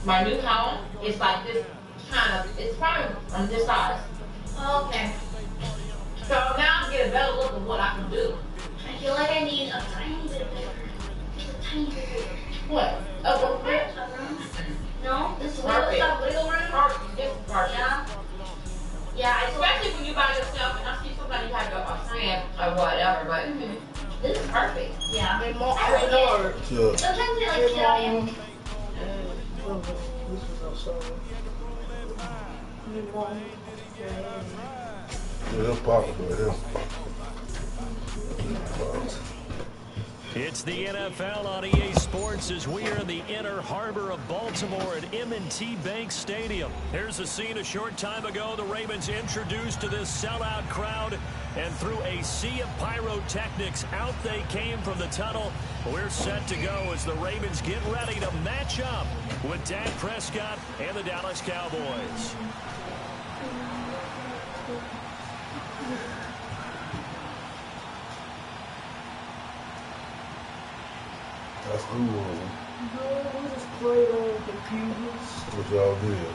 My new home is like this kind of, it's probably on this size. Oh, okay. So now I'm getting a better look of what I can do. I feel like I need a tiny bit bigger. Just a tiny bit bigger. What? A room? No? This wiggle stuff, wiggle room? It's perfect. Yeah. Yeah, Especially when you by yourself and I see somebody you have a friend or whatever, but this is perfect. Yeah. Hey, Mom, I like it. yeah. Sometimes I like to sit on him. This is outside. Yeah, that's popular, It's the NFL on EA Sports as we are in the inner harbor of Baltimore at M&T Bank Stadium. Here's a scene a short time ago. The Ravens introduced to this sellout crowd, and through a sea of pyrotechnics, out they came from the tunnel. We're set to go as the Ravens get ready to match up with Dak Prescott and the Dallas Cowboys. That's cool. No, we just played on computers. What y'all did?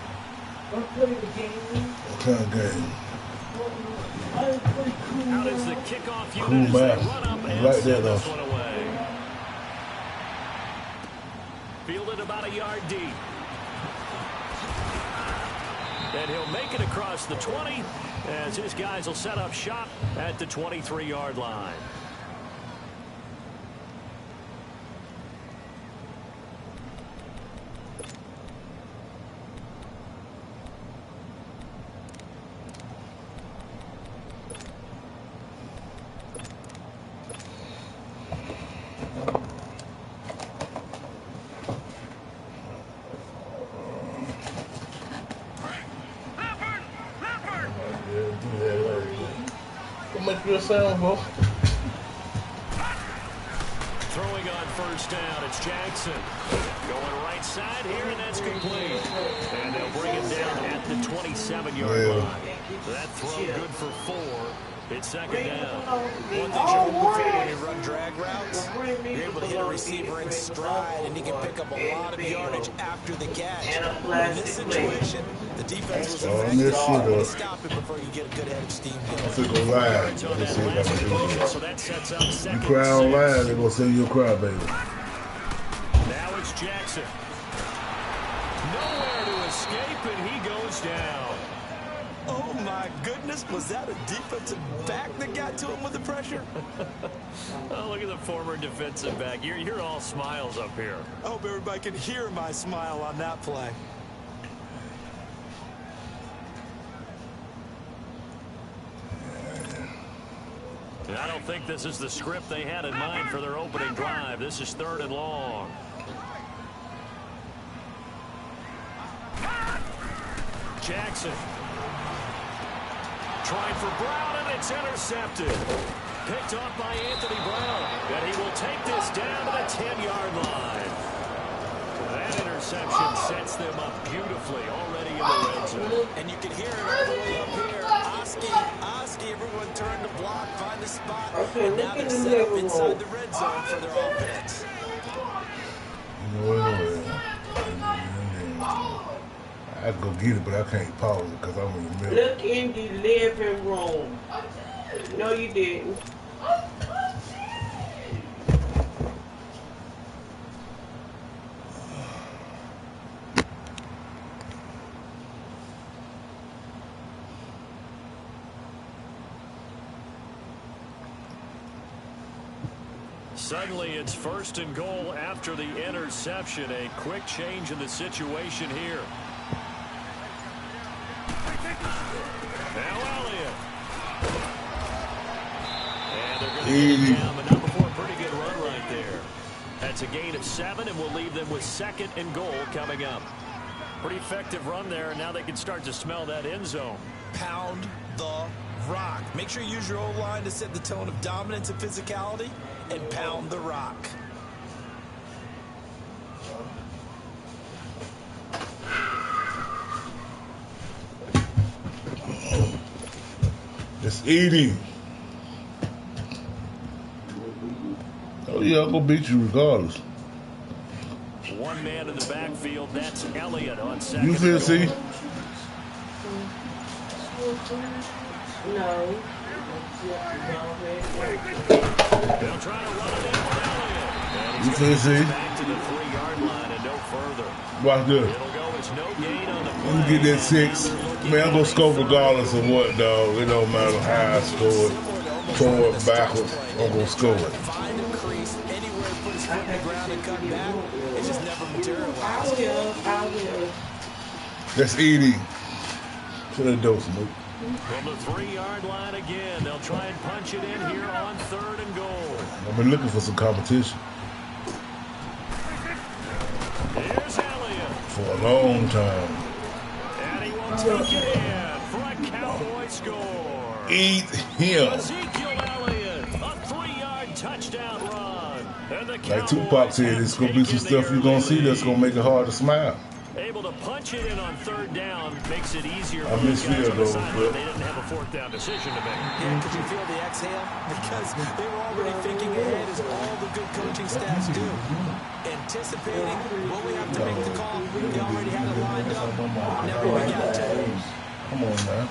I played the game. What kind of game? I play cool. Out is the kickoff unit Cool as they math. run up and Right send there, this though. one away. Fielded about a yard deep. And he'll make it across the 20 as his guys will set up shop at the 23-yard line. Make you a sound, bro. Throwing on first down, it's Jackson. Going right side here, and that's complete. And they'll bring him down at the 27-yard line. That throw good for 4. It's second down. One thing you're looking for when you run drag routes, you're able to hit a receiver in stride, and he can pick up a lot of yardage after the catch. In this situation, the defense was effective to stop it before you get a good head of steam going. I'm gonna go live. Let's see if I can do this. So that sets up second. You cry on live, they're gonna send you a cry, baby. Now it's Jackson. Nowhere to escape, and he goes down. Oh, my goodness. Was that a defensive back that got to him with the pressure? Oh, look at the former defensive back. You're all smiles up here. I hope everybody can hear my smile on that play. And I don't think this is the script they had in mind for their opening drive. This is 3rd and long. Jackson. Trying for Brown, and it's intercepted. Picked off by Anthony Brown. And he will take this down to the 10-yard line. That interception sets them up beautifully already in the red zone. And you can hear it all the way up here. Oski, everyone turn to block, find the spot. And now they're set up inside the red zone for their offense. I could go get it, but I can't pause it because I'm in the middle. Look in the living room. No, you didn't. Suddenly, it's 1st and goal after the interception. A quick change in the situation here. Now Elliott. And they're going to get it down, but not before a pretty good run right there. That's a gain of 7, and we'll leave them with 2nd and goal coming up. Pretty effective run there, and now they can start to smell that end zone. Pound the rock. Make sure you use your O-line to set the tone of dominance and physicality, and pound the rock. It's eating. Oh yeah, I'm gonna beat you regardless. 1 one man in the backfield. That's Elliott on second. You feel, see? No. They'll try to run it in with Elliott. You feel, see? Back to the 3-yard line and no further. Watch this. It'll go as no gain on the play. Let me get that 6. Man, I'm going to score regardless of what, dog. It don't matter how I score it. Forward, backwards, I'm going to score it. Find a crease anywhere, put his foot in the ground and cut back. It just never materialized. I will. That's Edie. Should have dosed him. From the 3-yard line again, they'll try and punch it in here on 3rd and goal. I've been looking for some competition Here's Elliott. for a long time. And he will take it in for a Cowboy score. Eat him. Ezekiel Elliott, a 3-yard touchdown run. And the Like Tupac said, it's going to be some stuff you're going to see that's going to make it hard to smile. Able to punch it in on 3rd down makes it easier I for the miss guys field on the goals, sideline. but- They didn't have a 4th down decision to make. Yeah, could you feel the exhale? Because they were already thinking ahead as all the good coaching staffs do. Anticipating, will we have to make the call? They already had it lined up. Never we got to it. Come on, man.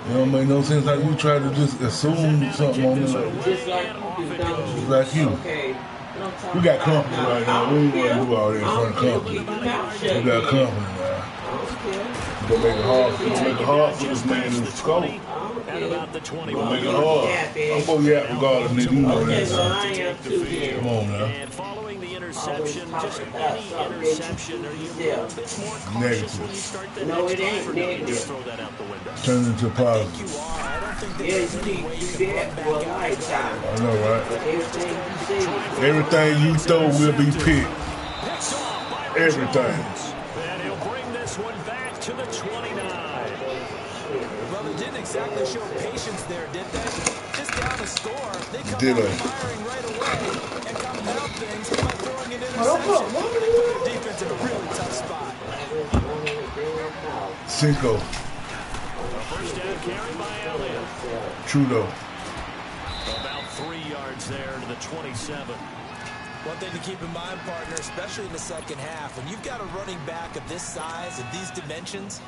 It don't make no sense how you try to just assume something on me like you. We got company right now. We ain't want to do all that in front of company. We got company now. Gonna make it hard for this man to score. At about the 21. Make it hard. I'm gonna yap regardless, nigga. You know that. Come on now. And following the interception, just any interception, are you a little bit more cautious when you start the next drive, or do you just throw that out the window? Turn it into positive. You are. I don't think Yeah, there's you any need way to you do can that run for a back out. lifetime. I know, right? Everything you say. Everything you throw will be picked. Picks off by Everything. Jones. And he'll bring this one back to the 29. Well, they didn't exactly show patience there, did they? Just down a score, they come Did out they? firing right away and compound things by throwing an interception. They put the defense in a really tough spot. Cinco. A first down carry by Elliott. Trudeau. About 3 yards there to the 27. One thing to keep in mind, partner, especially in the second half, when you've got a running back of this size and these dimensions,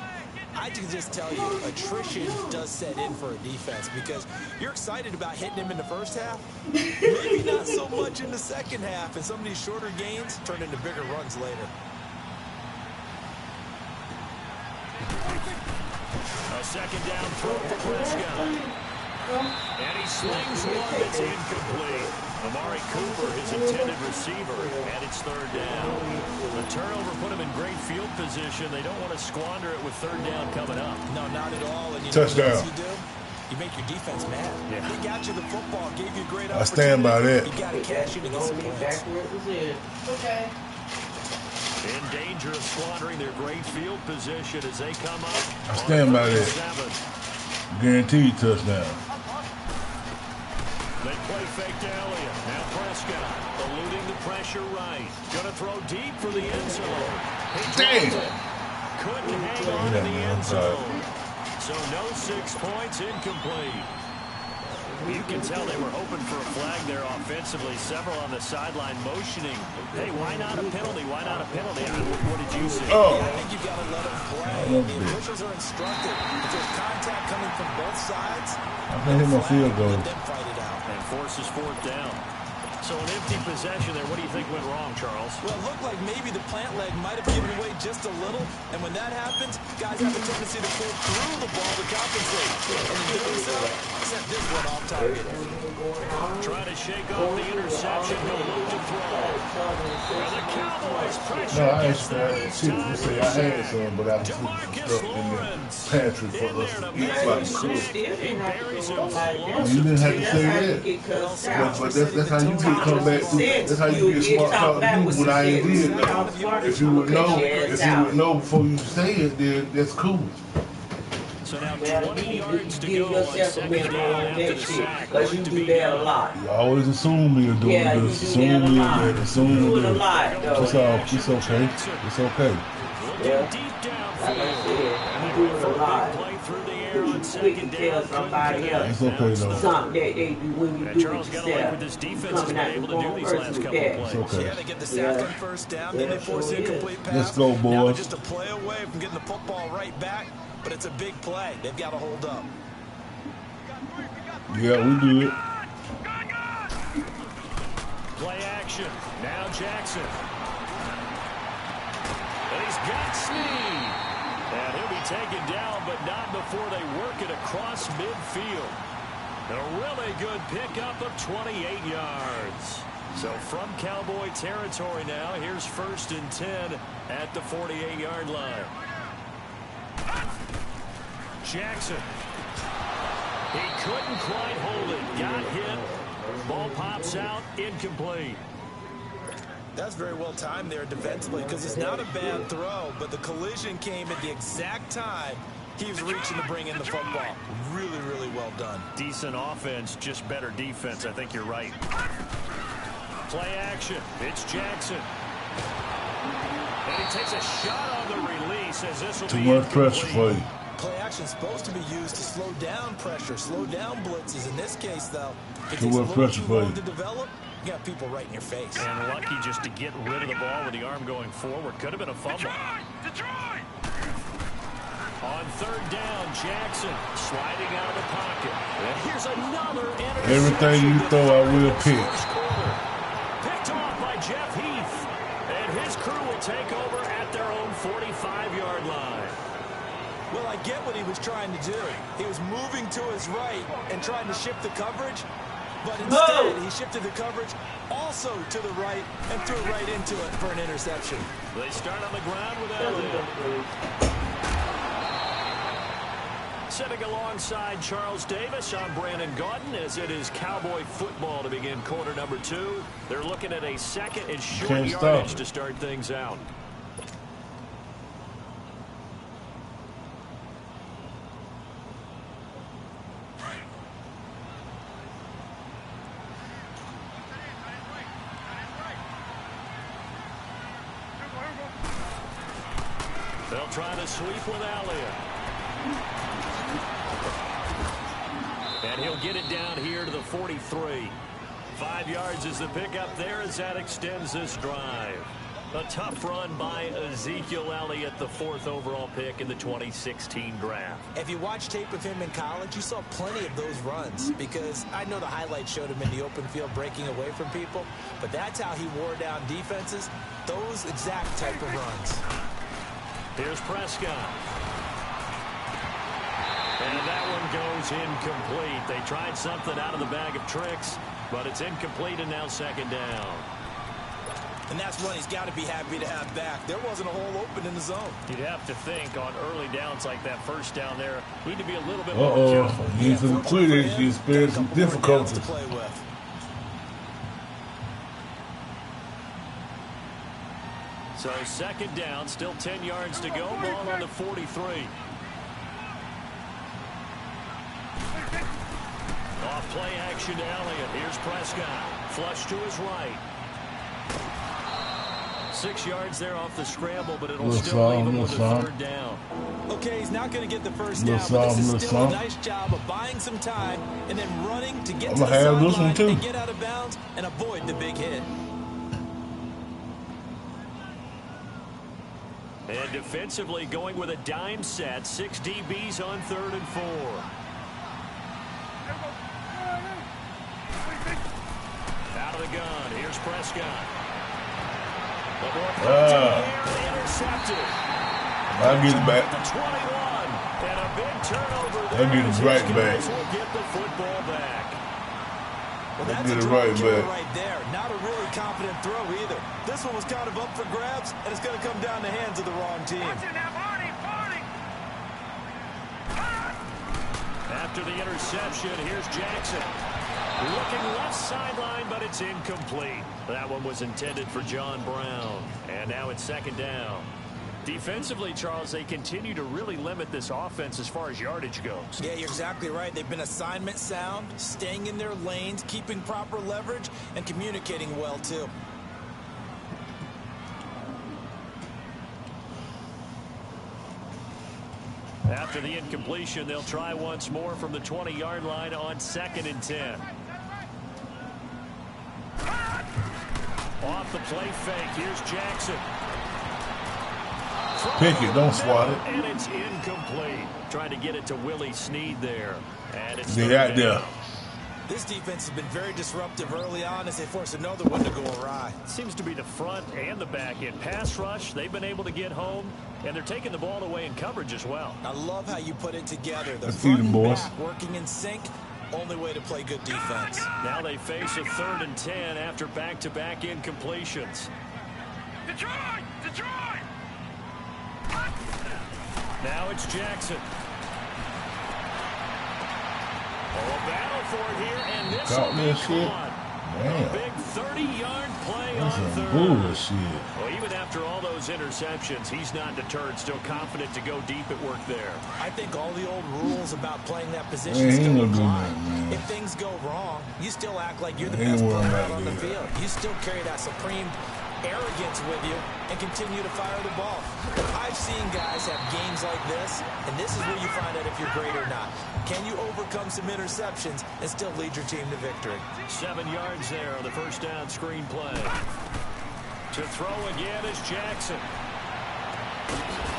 I can just tell you, attrition does set in for a defense because you're excited about hitting him in the first half. Maybe not so much in the second half, and some of these shorter gains turn into bigger runs later. A second down throw for Prescott. And he slings one that's incomplete. Amari Cooper, his intended receiver, and it's 3rd down. The turnover put him in great field position. They don't want to squander it with 3rd down coming up. No, not at all. And you Touchdown. know what else you do? You make your defense mad. Yeah. He got you the football, gave you a great opportunity. I stand by that. You got to catch it and get some Back points. where it was in. Okay. In danger of squandering their great field position as they come up. I stand by that. 7. Guaranteed touchdown. They play fake to Elliott. Now Prescott eluding the pressure right. Going to throw deep for the end zone. Damn. Couldn't hang on in the end zone. So no 6 points, incomplete. You can tell they were hoping for a flag there offensively. Several on the sideline motioning. Hey, why not a penalty? Why not a penalty? What did you see? Oh. I think you've got to let him play. The officials are instructed. If there's contact coming from both sides, I can hit my field goal. let them fight it out. And forces 4th down. So an empty possession there. What do you think went wrong, Charles? Well, it looked like maybe the plant leg might have given away just a little. And when that happens, guys have a tendency to pull through the ball to compensate. And in doing so, sent this one off target. Trying to shake off the interception. He'll look to throw. And the Cowboys pressure. No, I ain't shit to say I had some, but I was DeMarcus stuck in the Lawrence pantry for in us there to to eat make like it cook. six. He buries him for loss. You didn't have to say that. But that's how you get come back to. That's how you get smart talk to me when I ain't did that. If you would know before you say it, then that's cool. So now Well, 20 you yards to give go on yourself a second minute down on after that the shit. sack. Because you Look to do be that a done. lot. You always assume me to do Yeah, you this. do Assume that a me lot. that. Assume You do me it a that. lot, though. It's okay. It's okay. Looking Yeah. deep Like I downfield. said, you do it a lot. Play through the air on on second down. Somebody else. It's okay, though. Something that they do when you do Charles got to like with this defense has been able to do these last couple of plays. Okay. Yeah, they get the sack on first down, then they force an incomplete pass. Let's go, boys. Now they're just a play away from getting the football right back, but it's a big play. They've got to hold up. Yeah, we do it. Play action. Now Jackson. And he's got Snead. And he'll be taken down, but not before they work it across midfield. A really good pickup of 28 yards. So from Cowboy territory now, here's 1st and 10 at the 48-yard line. Jackson. He couldn't quite hold it. Got hit. Ball pops out. Incomplete. That's very well timed there defensively because it's not a bad throw, but the collision came at the exact time he was reaching to bring in the football. Really, really well done. Decent offense, just better defense. I think you're right. Play action. It's Jackson. And he takes a shot on the release as this will be too much pressure for you. Play action is supposed to be used to slow down pressure, slow down blitzes. In this case, though, it takes a little too long to develop. You got people right in your face. And lucky just to get rid of the ball with the arm going forward. Could have been a fumble. Detroit! On 3rd down, Jackson sliding out of the pocket. And here's another interception. Everything you throw, I will pick. Picked off by Jeff Heath. And his crew will take over at their own 45-yard line. Well, I get what he was trying to do. He was moving to his right and trying to shift the coverage. But instead, he shifted the coverage also to the right and threw right into it for an interception. They start on the ground with Elliott. Sitting alongside Charles Davis, I'm Brandon Gaudin as it is Cowboy football to begin quarter number 2. They're looking at a 2nd and short yardage to start things out. They'll try to sweep with Elliott. And he'll get it down here to the 43. 5 yards is the pickup there as that extends this drive. A tough run by Ezekiel Elliott, the 4th overall pick in the 2016 draft. If you watch tape of him in college, you saw plenty of those runs because I know the highlights showed him in the open field breaking away from people, but that's how he wore down defenses, those exact type of runs. Here's Prescott. And that one goes incomplete. They tried something out of the bag of tricks, but it's incomplete and now 2nd down. And that's one he's got to be happy to have back. There wasn't a hole open in the zone. You'd have to think on early downs like that 1st down there, need to be a little bit more careful. He's completed. He experienced some difficulties. To play with. So 2nd down, still 10 yards to go. Ball on the 43. Off play action to Elliott. Here's Prescott. Flush to his right. 6 yards there off the scramble, but it'll still leave him with a 3rd down. Okay, he's not going to get the 1st down, but this is still a nice job of buying some time and then running to get to the sideline and get out of bounds and avoid the big hit. And defensively going with a dime set. 6 DBs on 3rd and 4. Out of the gun. Here's Prescott. Intercepted. I'll get it back. The 21. And a big turnover there. I'll get it right back. Will get the football back. Well, that's a right there. Not a really confident throw either. This one was kind of up for grabs, and it's going to come down the hands of the wrong team. After the interception, here's Jackson. Looking left sideline, but it's incomplete. That one was intended for John Brown. And now it's 2nd down. Defensively, Charles, they continue to really limit this offense as far as yardage goes. Yeah, you're exactly right. They've been assignment sound, staying in their lanes, keeping proper leverage, and communicating well, too. After the incompletion, they'll try once more from the 20-yard line on 2nd and 10. Off the play fake, here's Jackson. Pick it, don't swat it. And it's incomplete. Trying to get it to Willie Snead there. And it's out there. This defense has been very disruptive early on as they force another one to go awry. Seems to be the front and the back end. Pass rush, they've been able to get home, and they're taking the ball away in coverage as well. I love how you put it together. The Let's front see them, and boys. back working in sync, only way to play good defense. Now they face a 3rd and 10 after back-to-back incompletions. Detroit! Detroit! Now it's Jackson. Oh, a battle for it here, and this will be caught. A big 30-yard play on 3rd. Bullshit. Well, even after all those interceptions, he's not deterred, still confident to go deep at work there. I think all the old rules about playing that position still apply. If things go wrong, you still act like you're the best player out on the field. You still carry that supreme arrogance with you and continue to fire the ball. I've seen guys have games like this, and this is where you find out if you're great or not. Can you overcome some interceptions and still lead your team to victory? 7 yards there on the first down screen play. To throw again is Jackson.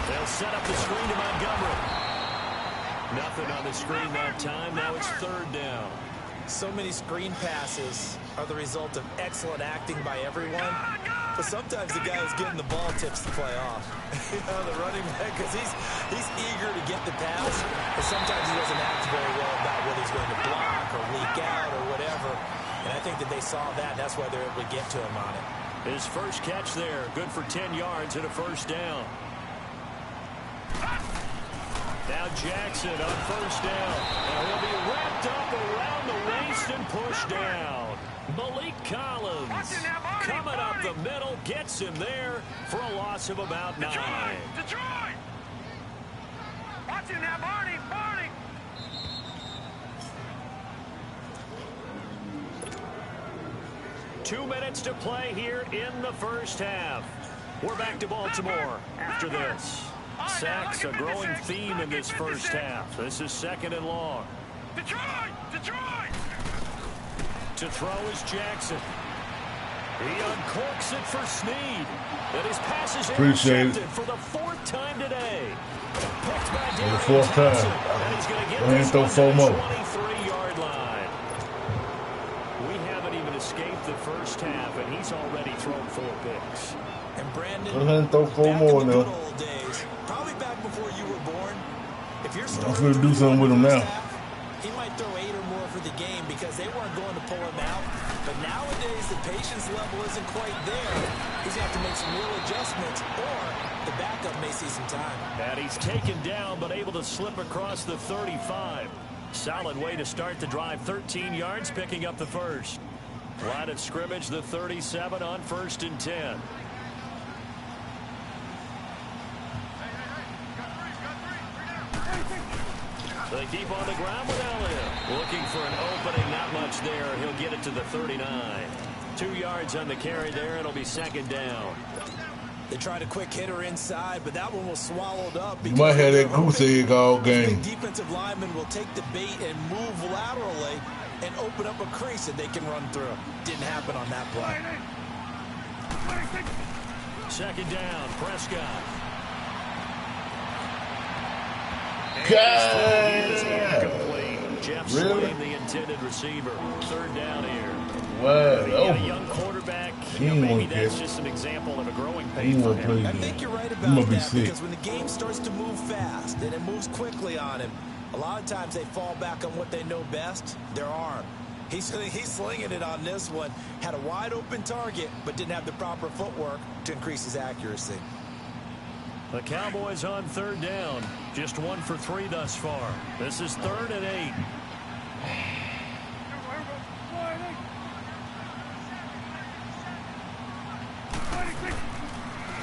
They'll set up the screen to Montgomery. Nothing on the screen that time. Now it's 3rd down. So many screen passes are the result of excellent acting by everyone, but sometimes the guy who's getting the ball tips the play off. You know, the running back, because he's eager to get the pass, but sometimes he doesn't act very well about whether he's going to block or leak out or whatever. And I think that they saw that, and that's why they're able to get to him on it. His first catch there, good for 10 yards and a 1st down. Now Jackson on 1st down. And he'll be wrapped up around the waist and pushed down. Malik Collins coming up the middle, gets him there for a loss of about 9. Detroit! Watch him now, Barney! Barney! Two minutes to play here in the first half. We're back to Baltimore after this. Sacks, a growing theme in this first half. This is 2nd and long. Detroit! Detroit! To throw is Jackson. He uncorks it for Snead. And his pass is intercepted for the 4th time today. Picked by the 4th time. And he's going to get this one to the 23-yard line. We haven't even escaped the first half, and he's already thrown 4 picks. And Brandon, go ahead and throw 4 more now. Good old days, probably back before you were born. If you're I'm going to do something with him now. He might throw 8 or more for the game because they weren't going to pull him out. But nowadays, the patience level isn't quite there. He's going to have to make some real adjustments, or the backup may see some time. And he's taken down, but able to slip across the 35. Solid way to start the drive. 13 yards, picking up the first. Line of scrimmage, the 37 on 1st and 10. They keep on the ground with Elliott. Looking for an opening, not much there. He'll get it to the 39. 2 yards on the carry there. It'll be 2nd down. They tried a quick hitter inside, but that one was swallowed up. You might have that goose egg all game. The defensive lineman will take the bait and move laterally and open up a crease that they can run through. Didn't happen on that play. 2nd down, Prescott. Jeff Swain, the intended receiver. 3rd down here. Wow. A young quarterback, maybe that's just an example of a growing pain for him. I think you're right about that because when the game starts to move fast and it moves quickly on him, a lot of times they fall back on what they know best, their arm. He's slinging it on this one. Had a wide open target, but didn't have the proper footwork to increase his accuracy. The Cowboys on 3rd down. Just 1 for 3 thus far. This is 3rd and 8.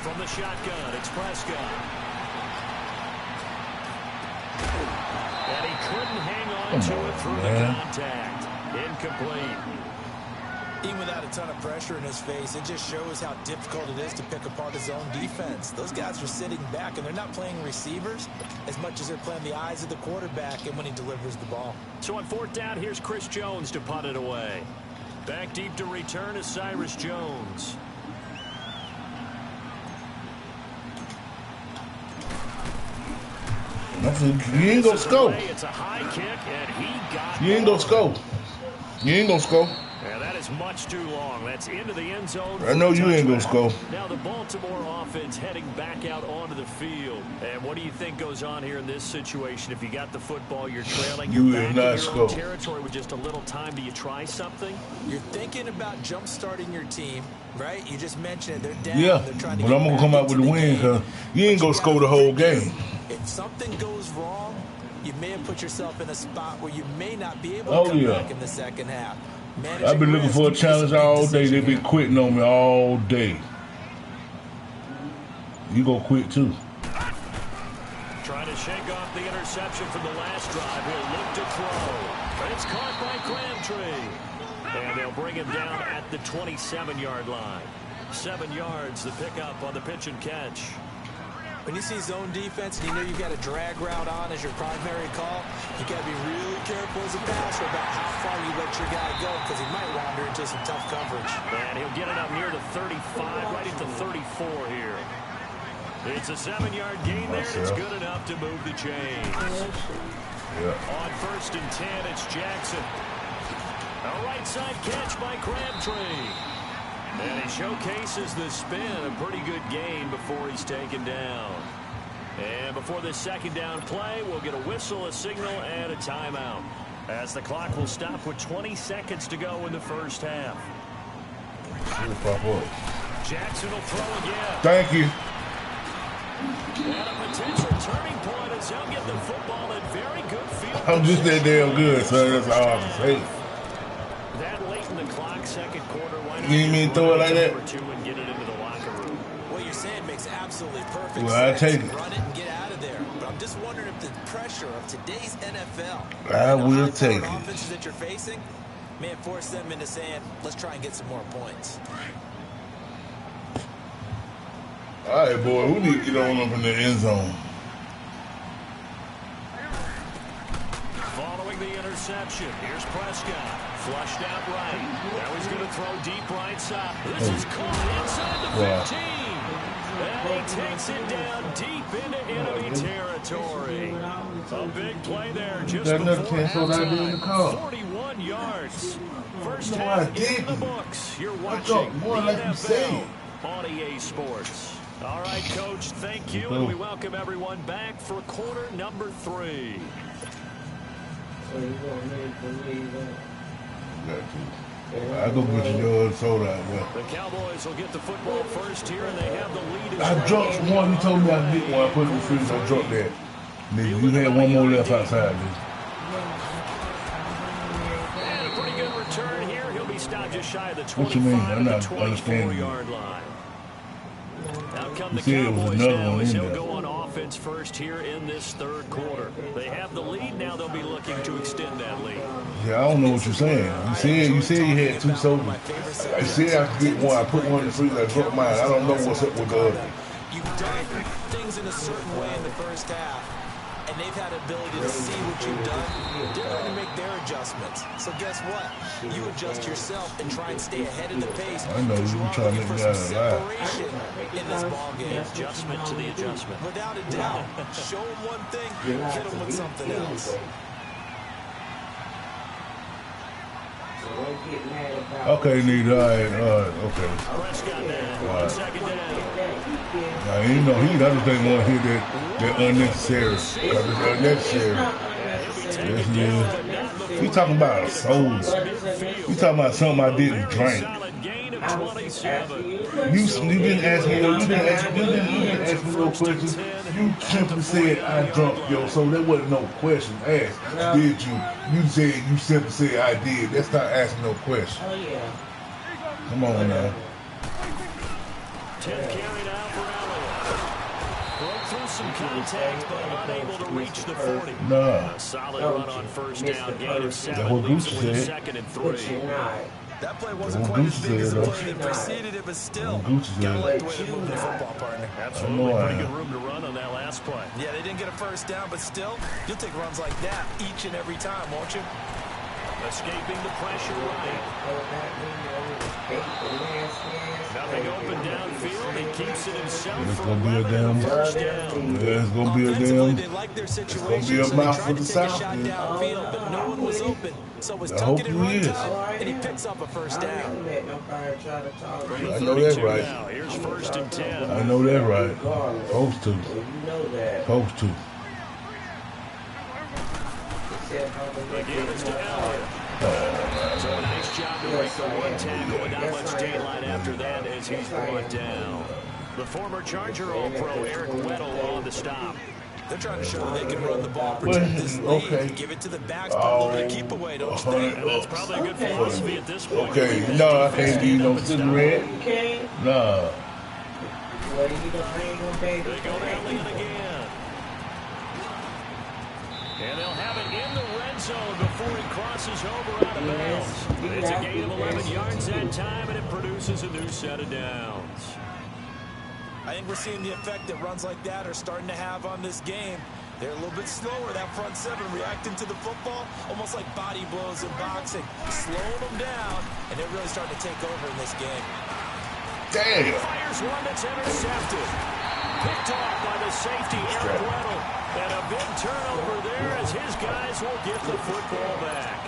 From the shotgun, it's Prescott. And he couldn't hang on to it through the contact. Incomplete. Even without a ton of pressure in his face, it just shows how difficult it is to pick apart his own defense. Those guys are sitting back, and they're not playing receivers as much as they're playing the eyes of the quarterback and when he delivers the ball. So on 4th down, here's Chris Jones to punt it away. Back deep to return is Cyrus Jones. You ain't gonna score. It's a high kick, and he got You ain't gonna score. You ain't gonna score. Yeah, that is much too long. That's into the end zone. I know you ain't gonna score. Now the Baltimore offense heading back out onto the field. And what do you think goes on here in this situation? If you got the football, you're trailing, You you're will back not in your score. own territory with just a little time. Do you try something? You're thinking about jump-starting your team, right? You just mentioned it. They're down. Yeah, They're trying to but get I'm gonna back come out into with the win game. because you ain't gonna score the whole game. If something goes wrong, you may have put yourself in a spot where you may not be able to Oh, come yeah. back in the second half. I've been looking for a challenge all day. They've been quitting on me all day. You gonna quit too. Trying to shake off the interception from the last drive. He'll look to throw. But it's caught by Crabtree. And they'll bring him down at the 27-yard line. 7 yards the pickup on the pitch and catch. When you see zone defense and you know you've got a drag route on as your primary call, you got to be really careful as a passer about how far you let your guy go because he might wander into some tough coverage. And he'll get it up near the 35, right into 34 here. It's a 7-yard gain there, and it's good enough to move the chains. On 1st and 10, it's Jackson. A right side catch by Crabtree. And he showcases the spin, a pretty good gain before he's taken down. And before this 2nd down play, we'll get a whistle, a signal, and a timeout. As the clock will stop with 20 seconds to go in the first half. Jackson will throw again. Thank you. And a potential turning point as he'll get the football at very good field. I'm just that damn good, son. That's all I can say. That late in the clock, 2nd quarter. Why not You ain't mean throw it like that? number 2 and get it into the locker room? What you're saying makes absolutely perfect Well, I sense. take it. Run it and get out of there. But I'm just wondering if the pressure of today's NFL, I and the will high-powered take it. offenses that you're facing, may force them into saying, let's try and get some more points. All right, boy, we need to get on up in the end zone. Following the interception, here's Prescott. Flushed out right. Now he's going to throw deep right side. This is caught inside the 15. And he takes it down deep into enemy territory. A big play there just Got another before chance for that in the car. 41 yards. First No, I half in the didn't. books. You're What's watching up, boy, the like you NFL said? on EA Sports. All right, Coach, thank you, and we welcome everyone back for quarter number 3. I go get your soda out there. The Cowboys will get the football first here, and they have the lead. I dropped one. You told me I could get one. I put it in the freezer. I dropped that. Nigga, you had one more left outside, nigga. And a pretty good return here. He'll be stopped just shy of the 25 What you mean? I'm not to understanding you. 24-yard line. Out come the You said it was Cowboys another now one as in he'll there. go on offense first here in this 3rd quarter. They have the lead. Now they'll be looking to extend that lead. Yeah, I don't know what you're saying. You said you had 2 sodas. I said I could get one. I put one in the freezer. I dropped mine. I don't know what's up with the other. You've done things in a certain way in the first half, and they've had ability to see what you've done. They're going to make their adjustments. So guess what? You adjust yourself and try and stay ahead of the pace. I know you are trying to looking make for me some out alive. separation in this ball game. Adjustment to the adjustment. Without a doubt. Show them one thing, hit them with something else. Okay, Nita. All right, okay. Prescott now on 2nd down. Now, you know, he doesn't think want to hear that unnecessary. Because it's unnecessary. Yes, man. You talking about a soda. You talking about something I didn't drink. Solid gain of 27. You didn't ask me no questions. You simply said I drunk yo, so there wasn't no question asked. Did you? You said you simply said I did. That's not asking no question. Oh, yeah. Come on now. 10th carry now for Elliott. Broke through some contact, but unable to reach the 40. Nah. A solid run on 1st down, gain of 7, That's what leaves Gucci it with said. 2nd and 3. That play wasn't quite as big as the play that preceded it, but still, gotta like the way they moved the football, partner. Absolutely, pretty good room to run on that last play. Yeah, they didn't get a first down, but still, you'll take runs like that each and every time, won't you? Escaping the pressure right. Nothing open downfield. He keeps it himself. It's going to be a damn first down. Yeah, it's going to be a damn. They like their situation, it's going to be a mouth for the South. Downfield, but no one was open. So it was tucking and run time, and he picks up a first down. I know that right. Here's 1st and 10. I know that right. Supposed to. Supposed to. Again, it's to Allen. So a nice job to break the one tackle, but not much daylight after that as he's brought down. The former Charger All-Pro Eric Weddle on the stop. They're trying to show that they can run the ball, protect this lead, give it to the backs, but a little bit of keep away, don't you think? And that's probably a good philosophy at this point. Okay, no, I can't give you no cigarette. Nah. They go Allen again. And they'll have it in the red zone before he crosses over out of bounds. It's a gain of 11 yards that time, and it produces a new set of downs. I think we're seeing the effect that runs like that are starting to have on this game. They're a little bit slower, that front seven, reacting to the football, almost like body blows in boxing, slowing them down, and they're really starting to take over in this game. Damn. Fires one that's intercepted. Picked off by the safety, Eric Weddle. And a big turnover there as his guys will get the football back.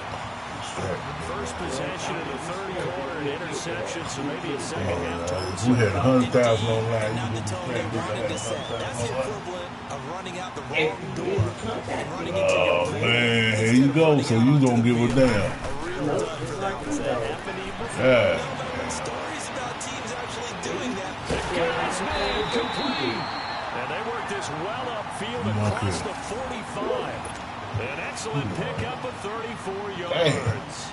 First possession of the third quarter, an interception, so maybe a second half total. We had 100,000 online. That's the equivalent of running out the wrong door and running into your man, here you go, so you gonna give her down. Yeah. Stories about teams actually doing that. The guy's made complete. And they work this well upfield across the 45. An excellent pickup of 34 yards.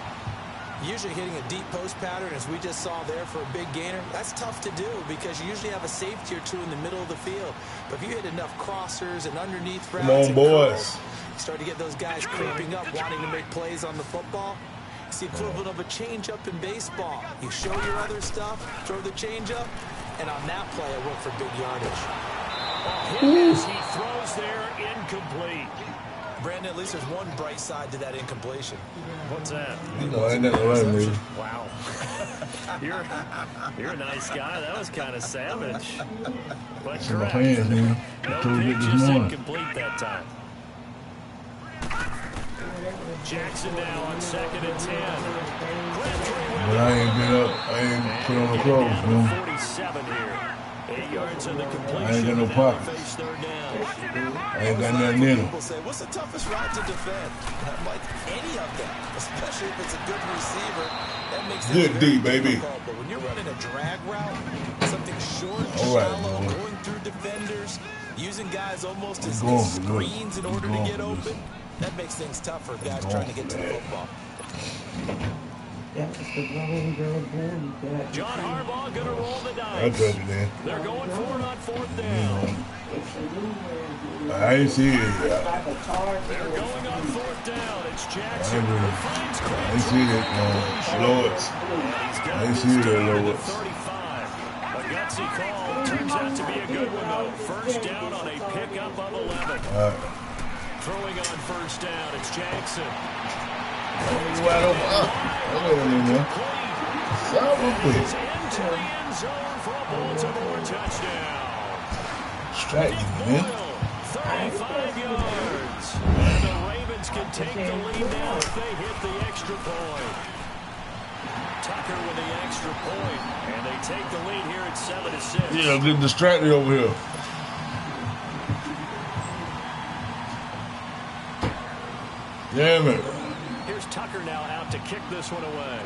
Usually hitting a deep post pattern, as we just saw there for a big gainer, that's tough to do because you usually have a safety or two in the middle of the field. But if you hit enough crossers and underneath routes, come on, boys. Curls, you start to get those guys creeping up, wanting to make plays on the football. It's the equivalent of a change-up in baseball. You show your other stuff, throw the change-up, and on that play, it worked for big yardage. He throws there, incomplete. Brandon, at least there's one bright side to that incompletion. What's that? You know, I ain't nothing right with me. Wow. You're a nice guy. That was kind of savage. But In my hands, man. I told you this morning. Incomplete that time. Jackson now on 2nd and 10. But I ain't been up. I ain't put on the clothes, man. 47 here. 8 yards on the completion. I ain't got no pockets. I ain't got nothing in them. People say, what's the toughest route to defend? And I'm like, any of them, especially if it's a good receiver. That makes it good D, baby. But when you're running a drag route, something short, right, shallow, boy. going through defenders, using guys almost as screens in order to get open, that makes things tough for guys trying to get to the football. John Harbaugh going to roll the dice. I got it, man. They're going for it on 4th down. I ain't see it yet. They're going on 4th down. It's Jackson. I ain't see it, Lords. I ain't see it, Lords. 35. A gutsy call. Turns out to be a good one, though. First down on a pickup of 11. Throwing on 1st down. It's Jackson. Wide open. Son of a bitch. Into the end zone for a Baltimore touchdown. Strike me, man. 35 yards. And the Ravens can take the lead now if they hit the extra point. Tucker with the extra point, and they take the lead here at 7-6. Yeah, I'm getting distracted over here. Damn it. Here's Tucker now out to kick this one away.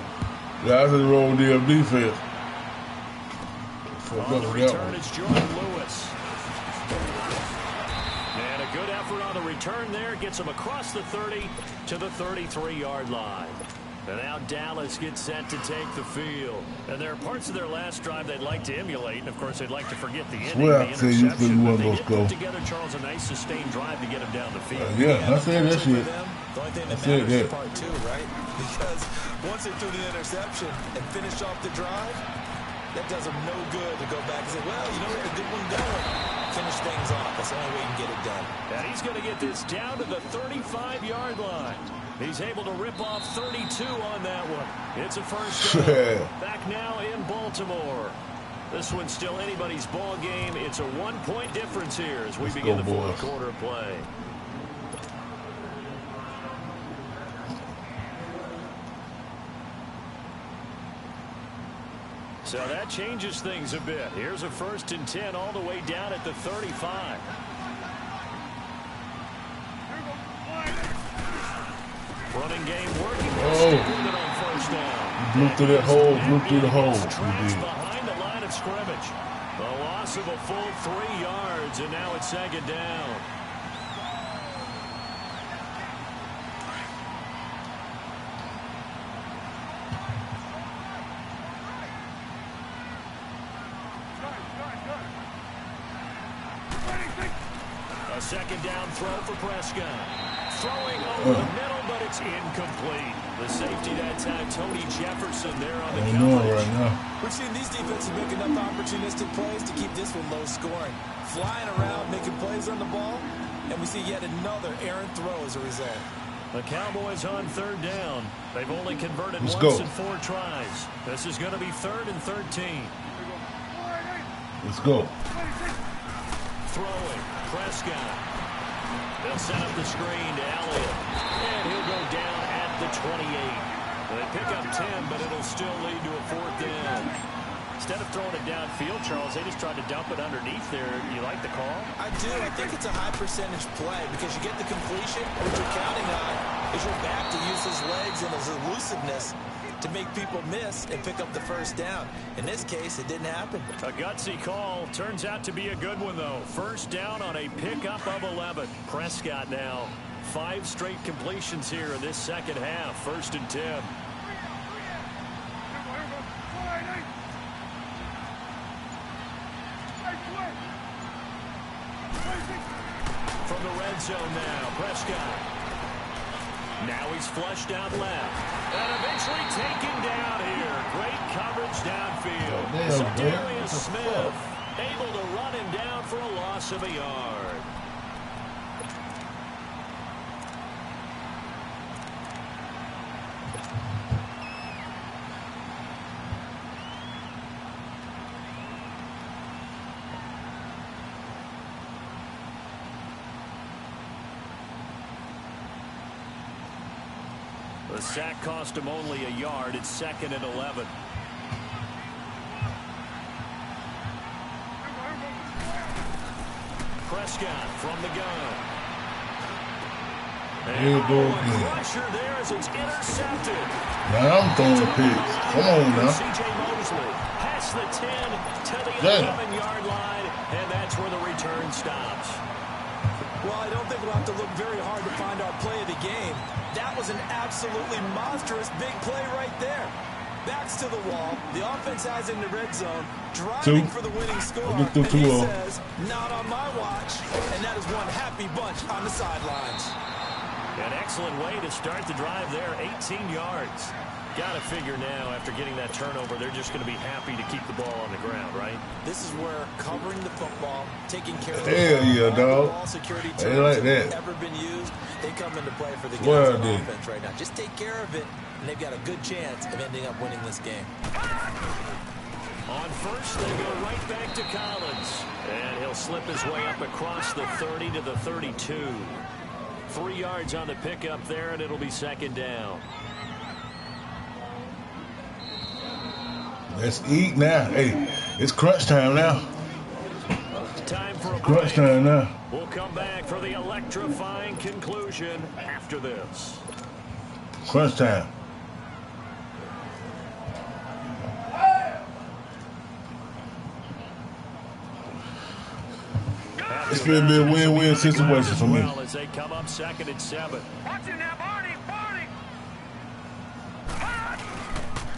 Yeah, I just rolled the defense. On the return, it's Jordan Lewis. And a good effort on the return there. Gets him across the 30 to the 33-yard line. And now Dallas gets set to take the field. And there are parts of their last drive they'd like to emulate. And, of course, they'd like to forget the ending, the interception. But they did put together, Charles, a nice sustained drive to get him down the field. Yeah, I said that shit. The only thing that matters is part 2, right? Because Once they threw the interception and finished off the drive, that does them no good to go back and say, well, you know, we had a good one going. Finish things off. That's the only way you can get it done. And he's going to get this down to the 35-yard line. He's able to rip off 32 on that one. It's a first down. Back now in Baltimore. This one's still anybody's ball game. It's a 1-point difference here as we begin the fourth quarter of play. So that changes things a bit. Here's a 1st and 10 all the way down at the 35. Running game working. On first down. Blew through that hole. Blew through the hole. Behind the line of scrimmage. A loss of a full 3 yards, and now it's 2nd down. A 2nd down throw for Prescott. Throwing over the middle, but it's incomplete. The safety that time, Tony Jefferson there on the coverage. Right now. We've seen these defenses make enough opportunistic plays to keep this one low scoring. Flying around, making plays on the ball, and we see yet another errant throw as a result. The Cowboys on 3rd down. They've only converted once in 4 tries. This is going to be 3rd and 13. Let's go. Throwing, Prescott. They'll set up the screen to Elliott, and he'll go down at the 28. They pick up 10, but it'll still lead to a 4th down. Instead of throwing it downfield, Charles, they just tried to dump it underneath there. You like the call? I do. I think it's a high percentage play because you get the completion. What you're counting on is your back to use his legs and his elusiveness to make people miss and pick up the 1st down. In this case, it didn't happen. A gutsy call. Turns out to be a good one, though. 1st down on a pickup of 11. Prescott now. 5 straight completions here in this 2nd half. 1st and 10. From the red zone now, Prescott. Now he's flushed out left. And eventually taken down here. Great coverage downfield. So Darius Smith able to run him down for a loss of a yard. The sack cost him only a yard. It's 2nd and 11. Prescott from the gun. And pressure there as it's intercepted. Now I'm throwing picks. Come on now. C.J. Mosley past the 10 to the 11-yard line, and that's where the return stops. Well, I don't think we'll have to look very hard to find our play of the game. That was an absolutely monstrous big play right there. Backs to the wall. The offense has in the red zone, driving for the winning score. And he says, not on my watch. And that is one happy bunch on the sidelines. An excellent way to start the drive there, 18 yards. Got to figure now, after getting that turnover, they're just going to be happy to keep the ball on the ground, right? This is where covering the football, taking care of the ball security terms like that ever been used, they come into play for the guys on offense right now. Just take care of it, and they've got a good chance of ending up winning this game. On first, they go right back to Collins. And he'll slip his way up across the 30 to the 32. 3 yards on the pickup there, and it'll be 2nd down. Let's eat now. Hey, it's crunch time now. Time for a crunch time now. We'll come back for the electrifying conclusion after this. Crunch time. It's going to be a win-win situation for me. As they come up 2nd and 7. Watch it now, Barney.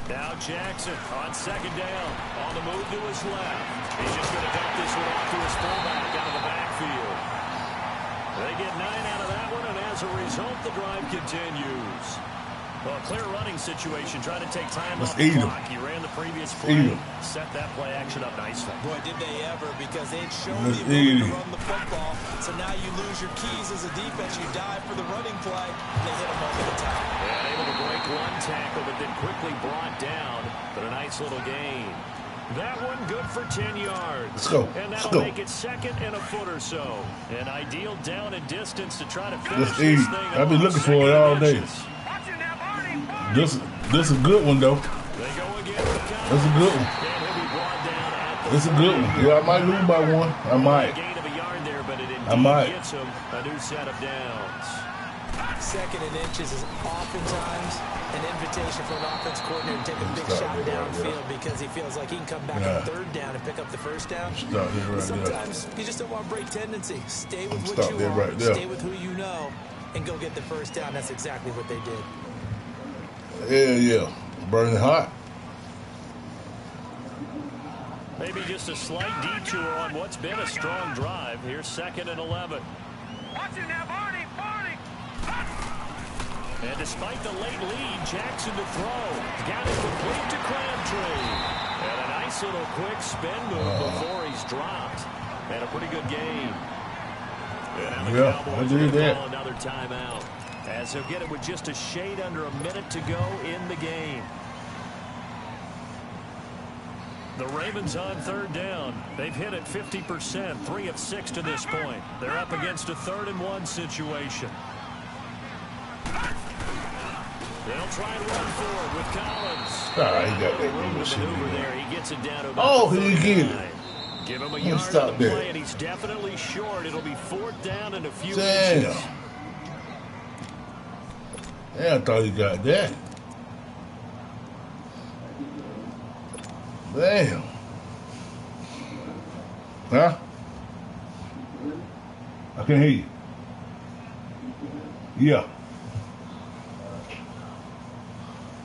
Now Jackson on 2nd down. On the move to his left. He's just going to dump this one off to his fullback out of the backfield. They get 9 out of that one, and as a result, the drive continues. Well, a clear running situation, trying to take time Let's off the eat 'em. clock. He ran the previous play, set that play action up nicely. Boy, did they ever, because they'd shown Let's the ability to eat it. run the football. So now you lose your keys as a defense. You dive for the running play, and they hit him over the top. And able to break one tackle, but then quickly brought down. But a nice little gain. That one good for 10 yards. Let's go. And Let's that'll go. make it second and a foot or so. An ideal down and distance to try to finish Let's this eat. thing. I've been looking for it all day. Watch it now, Barney. This a good one though. They go again with That's a good one. and he'll be brought down at the That's a good one. Yeah, I might lose by one. I might. gain of a yard there, but it I might. indeed gets him a new set of downs. Second and inches is oftentimes an invitation for an offense coordinator to take a big Stop shot it right downfield because he feels like he can come back Yeah. on third down and pick up the first down. Stop it right there. Sometimes you just don't want to break tendency. Stay with what Stop you that want, right there. stay with who you know, and go get the first down. That's exactly what they did. Hell yeah. Burning hot. Maybe just a slight detour on what's been a strong drive. Here's 2nd and 11. Watch it now, Barney. Barney. And despite the late lead, Jackson to throw. Got it complete to Crabtree. And a nice little quick spin move before he's dropped. And a pretty good game. And now the Yeah, Cowboys I are did gonna that. call another timeout. As he'll get it with just a shade under a minute to go in the game. The Ravens on third down. They've hit it 50%, 3 of 6 to this point. They're up against a 3rd and 1 situation. They'll try and run forward with Collins. All right, he got that Room good to shit. maneuver there. He gets it down to about Oh, the he 39. get it. Give him a He yard stop on the that. play, and he's definitely short. It'll be 4th down and a few Damn. inches. Yeah, I thought he got that. Damn. Huh? I can hear you. Yeah.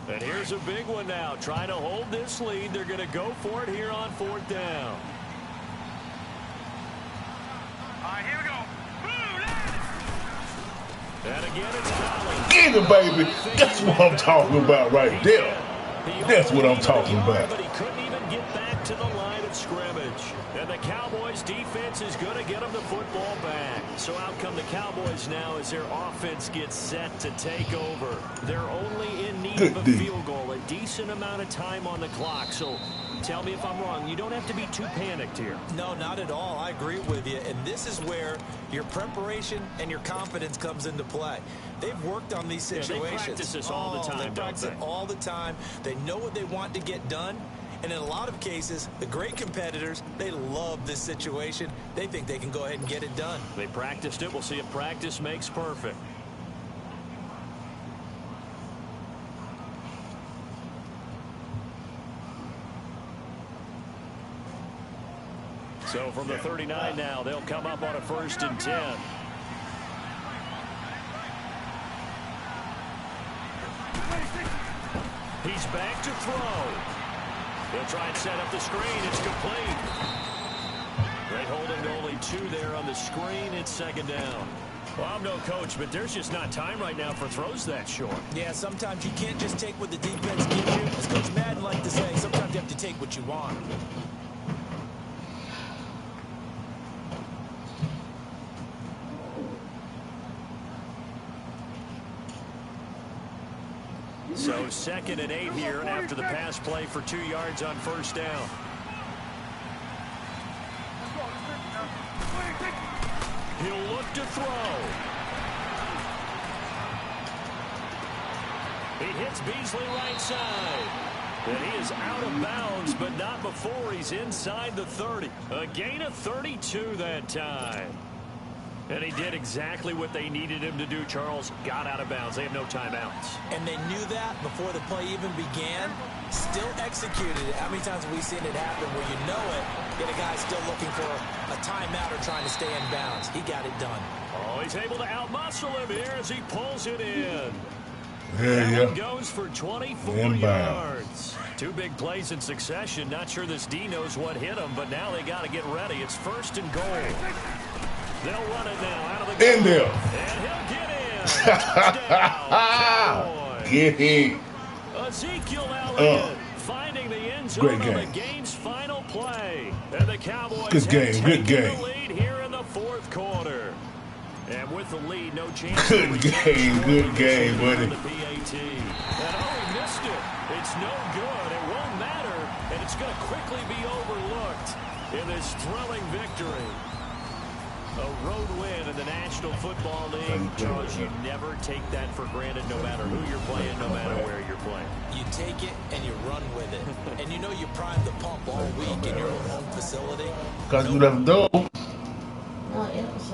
And here's a big one now. Trying to hold this lead. They're going to go for it here on 4th down. All right, here we go. Blue line. And again, it's Collins. Get it, baby. That's what I'm talking about right there. That's what I'm talking about. But he couldn't even get back to the line of scrimmage. And the Cowboys defense is going to get him the football back. So out come the Cowboys now as their offense gets set to take over. They're only in need of a field goal, a decent amount of time on the clock. So tell me if I'm wrong. You don't have to be too panicked here. No, not at all. I agree with you. And this is where your preparation and your confidence comes into play. They've worked on these situations. They practice this all the time, They don't practice it they? all the time. They know what they want to get done. And in a lot of cases, the great competitors, they love this situation. They think they can go ahead and get it done. They practiced it. We'll see if practice makes perfect. So from the 39 now, they'll come up on a 1st and 10. He's back to throw. They'll try and set up the screen. It's complete. They hold him to only 2 there on the screen. It's 2nd down. Well, I'm no coach, but there's just not time right now for throws that short. Yeah, sometimes you can't just take what the defense gives you. As Coach Madden likes to say, sometimes you have to take what you want. So 2nd and 8 here after the pass play for 2 yards on 1st down. He'll look to throw. He hits Beasley right side. And he is out of bounds, but not before he's inside the 30. A gain of 32 that time. And he did exactly what they needed him to do, Charles. Got out of bounds. They have no timeouts. And they knew that before the play even began. Still executed it. How many times have we seen it happen where you know it, yet a guy's still looking for a timeout or trying to stay in bounds? He got it done. Oh, he's able to outmuscle him here as he pulls it in. Yeah. Goes for 24 Inbound. yards. 2 big plays in succession. Not sure this D knows what hit him, but now they got to get ready. It's 1st and goal. They'll run it now out of the In there. And he'll get in. Touchdown, Cowboys. Get it. Ezekiel Elliott finding the end zone Great on the game. game's final play. And the Cowboys Good have game, good taken game. the lead here in the fourth quarter. And with the lead, no chance. Good game, good game, buddy. The PAT. And he missed it. It's no good. It won't matter. And it's going to quickly be overlooked in this thrilling victory. A road win in the National Football League. Charles, you never take that for granted no matter who you're playing, no matter where you're playing. You take it and you run with it. And you know you prime the pump all week in your own home facility. Because you left the door. No, it was